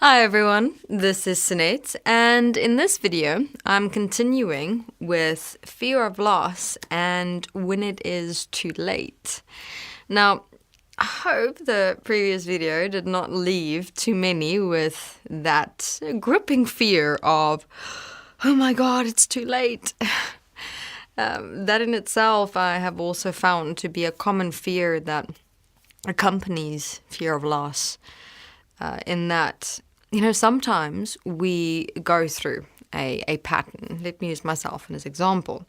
Hi everyone, this is Sunette, and in this video I'm continuing with fear of loss and when it is too late. Now, I hope the previous video did not leave too many with that gripping fear of, oh my god, it's too late. That in itself I have also found to be a common fear that accompanies fear of loss. In that, sometimes we go through a pattern. Let me use myself as an example.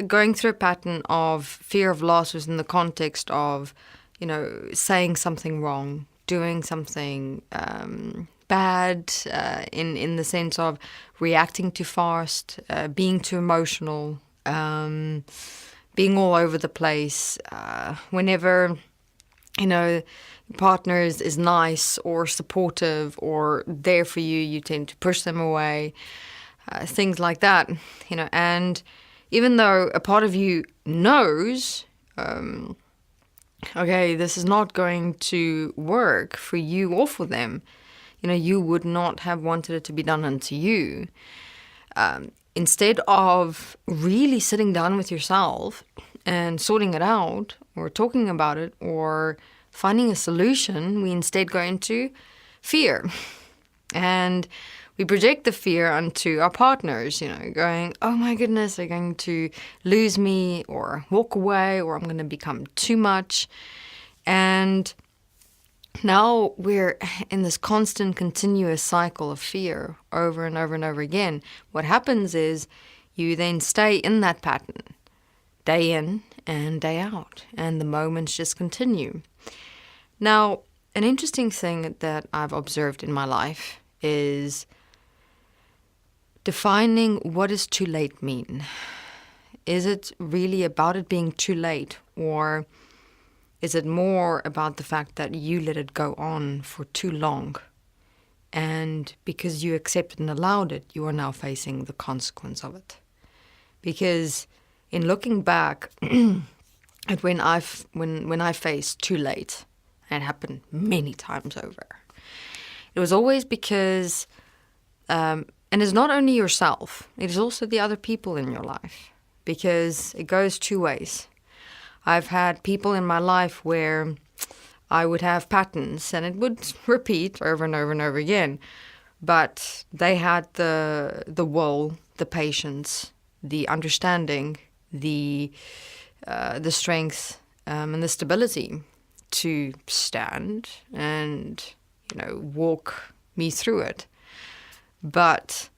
Going through a pattern of fear of loss was in the context of, saying something wrong, doing something bad, in the sense of reacting too fast, being too emotional, being all over the place. Whenever partner is nice or supportive or there for you, you tend to push them away, things like that, and even though a part of you knows, okay, this is not going to work for you or for them, you would not have wanted it to be done unto you. Instead of really sitting down with yourself and sorting it out or talking about it or finding a solution, we instead go into fear. And we project the fear onto our partners, going, oh my goodness, they're going to lose me or walk away or I'm going to become too much. And now we're in this constant, continuous cycle of fear over and over and over again. What happens is you then stay in that pattern, day in and day out, and the moments just continue. Now, an interesting thing that I've observed in my life is defining what does too late mean. Is it really about it being too late, or is it more about the fact that you let it go on for too long, and because you accepted and allowed it, you are now facing the consequence of it? Because in looking back at when I faced too late, and it happened many times over, it was always because, and it's not only yourself, it is also the other people in your life, because it goes two ways. I've had people in my life where I would have patterns and it would repeat over and over and over again, but they had the will, the patience, the understanding, the strength, and the stability to stand and walk me through it. But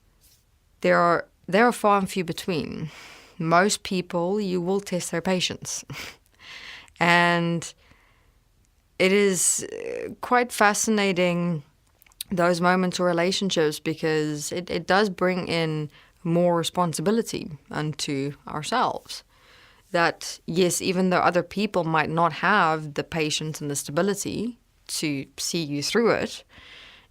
there are far and few between. Most people, you will test their patience. And it is quite fascinating, those moments or relationships, because it does bring in more responsibility unto ourselves. That, yes, even though other people might not have the patience and the stability to see you through it,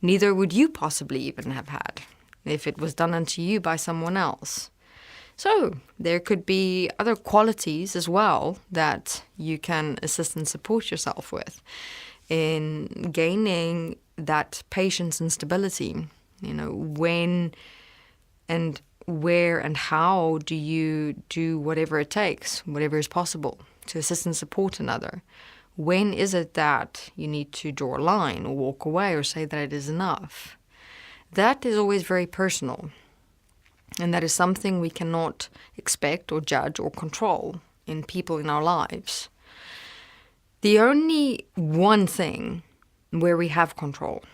neither would you possibly even have had if it was done unto you by someone else. So there could be other qualities as well that you can assist and support yourself with in gaining that patience and stability. When and where and how do you do whatever it takes, whatever is possible to assist and support another? When is it that you need to draw a line or walk away or say that it is enough? That is always very personal. And that is something we cannot expect or judge or control in people in our lives. The only one thing where we have control,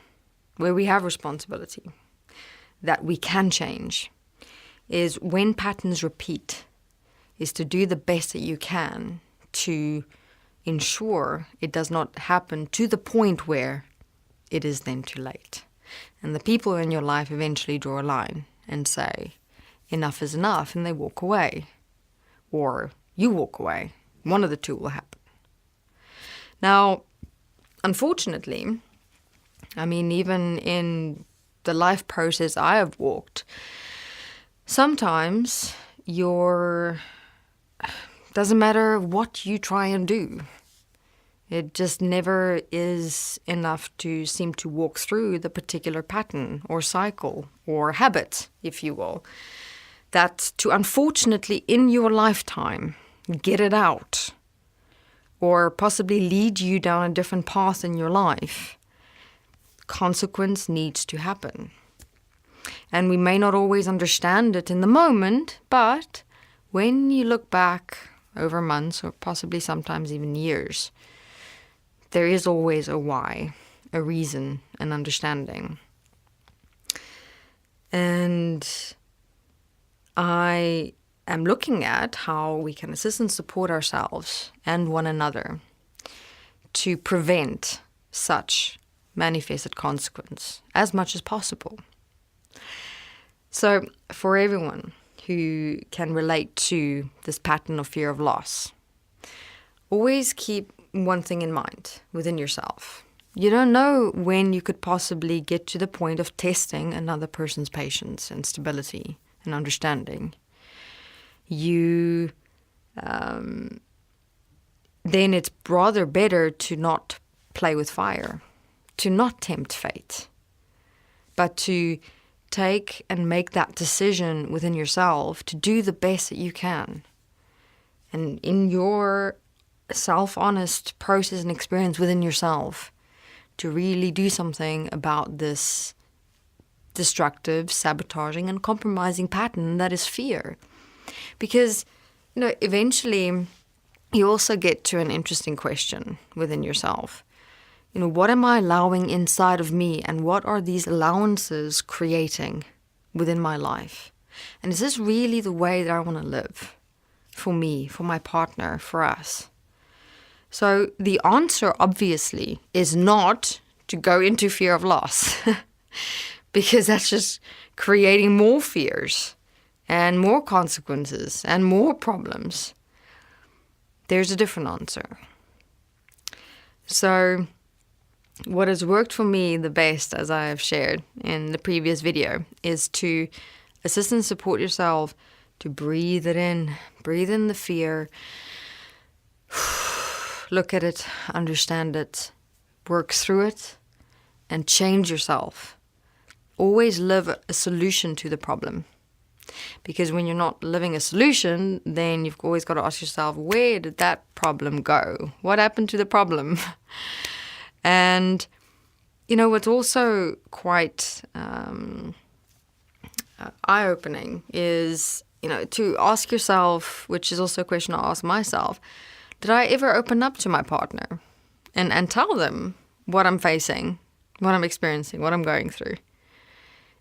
where we have responsibility, that we can change, is when patterns repeat, is to do the best that you can to ensure it does not happen to the point where it is then too late. And the people in your life eventually draw a line and say, enough is enough, and they walk away. Or you walk away. One of the two will happen. Now, unfortunately, even in the life process I have walked, sometimes doesn't matter what you try and do. It just never is enough to seem to walk through the particular pattern or cycle or habit, if you will. That to unfortunately in your lifetime get it out or possibly lead you down a different path in your life, consequence needs to happen. And we may not always understand it in the moment, but when you look back over months or possibly sometimes even years, there is always a why, a reason, an understanding. And I am looking at how we can assist and support ourselves and one another to prevent such manifested consequence as much as possible. So for everyone who can relate to this pattern of fear of loss, always keep one thing in mind within yourself. You don't know when you could possibly get to the point of testing another person's patience and stability and understanding. Then it's rather better to not play with fire, to not tempt fate, but to take and make that decision within yourself to do the best that you can. And in your self-honest process and experience within yourself, to really do something about this destructive, sabotaging, and compromising pattern that is fear. Because, eventually you also get to an interesting question within yourself. What am I allowing inside of me, and what are these allowances creating within my life? And is this really the way that I want to live? For me, for my partner, for us? So the answer, obviously, is not to go into fear of loss, because that's just creating more fears and more consequences and more problems. There's a different answer. So what has worked for me the best, as I have shared in the previous video, is to assist and support yourself to breathe it in. Breathe in the fear. Look at it, understand it, work through it, and change yourself. Always live a solution to the problem. Because when you're not living a solution, then you've always got to ask yourself, where did that problem go? What happened to the problem? And, what's also quite eye-opening is, to ask yourself, which is also a question I ask myself, did I ever open up to my partner and tell them what I'm facing, what I'm experiencing, what I'm going through?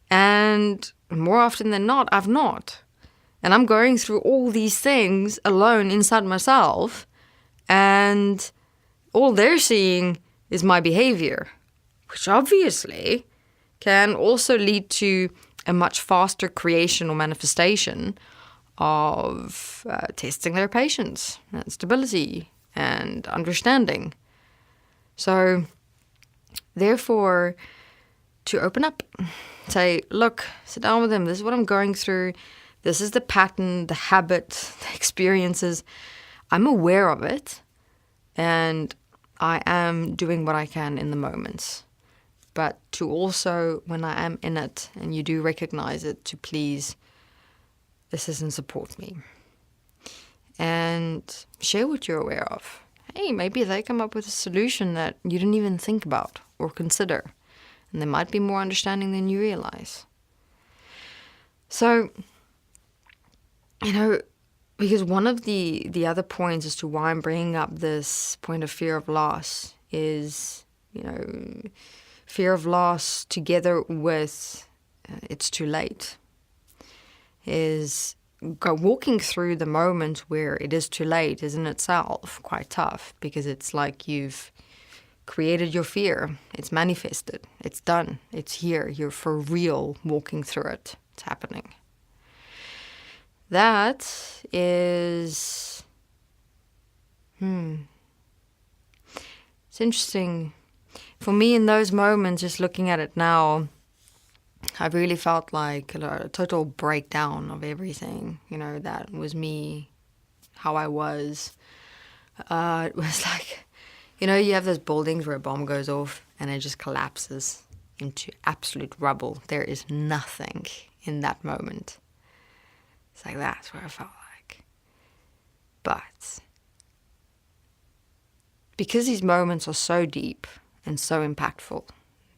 And more often than not, I've not. And I'm going through all these things alone inside myself, and all they're seeing is my behavior, which obviously can also lead to a much faster creation or manifestation of testing their patience and stability and understanding. So therefore, to open up, say, look, sit down with them. This is what I'm going through. This is the pattern, the habit, the experiences. I'm aware of it, and I am doing what I can in the moments. But to also, when I am in it and you do recognize it, to please assist and support me. And share what you're aware of. Hey, maybe they come up with a solution that you didn't even think about or consider. And there might be more understanding than you realize. So, because one of the other points as to why I'm bringing up this point of fear of loss is, fear of loss together with it's too late, is walking through the moment where it is too late is in itself quite tough, because it's like you've created your fear. It's manifested. It's done. It's here. You're for real walking through it. It's happening. That is... It's interesting. For me, in those moments, just looking at it now, I've really felt like a total breakdown of everything. That was me, how I was. It was like, You know, you have those buildings where a bomb goes off and it just collapses into absolute rubble. There is nothing in that moment. It's like that's where I felt like. But because these moments are so deep and so impactful,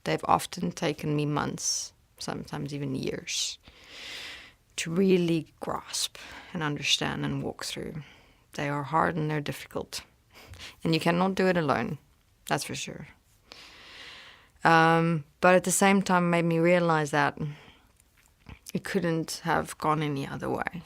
they've often taken me months, sometimes even years, to really grasp and understand and walk through. They are hard and they're difficult. And you cannot do it alone, that's for sure. But at the same time, it made me realize that it couldn't have gone any other way.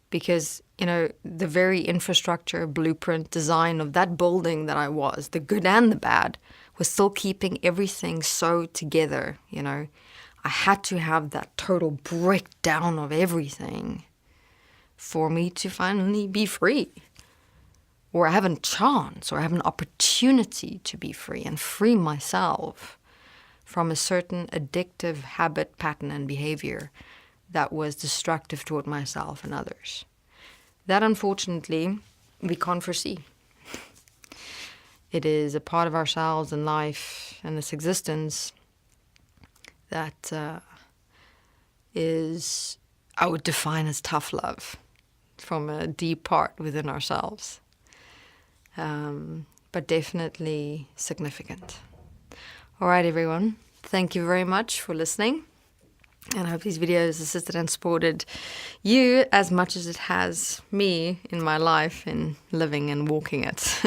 Because, you know, the very infrastructure, blueprint, design of that building that I was, the good and the bad, was still keeping everything so together, you know. I had to have that total breakdown of everything for me to finally be free. Or have a chance, or have an opportunity to be free and free myself from a certain addictive habit, pattern, and behavior that was destructive toward myself and others. That, unfortunately, we can't foresee. It is a part of ourselves and life and this existence that is, I would define as tough love from a deep part within ourselves. But definitely significant. All right, everyone. Thank you very much for listening. And I hope these videos assisted and supported you as much as it has me in my life in living and walking it.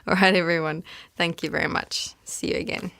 All right, everyone. Thank you very much. See you again.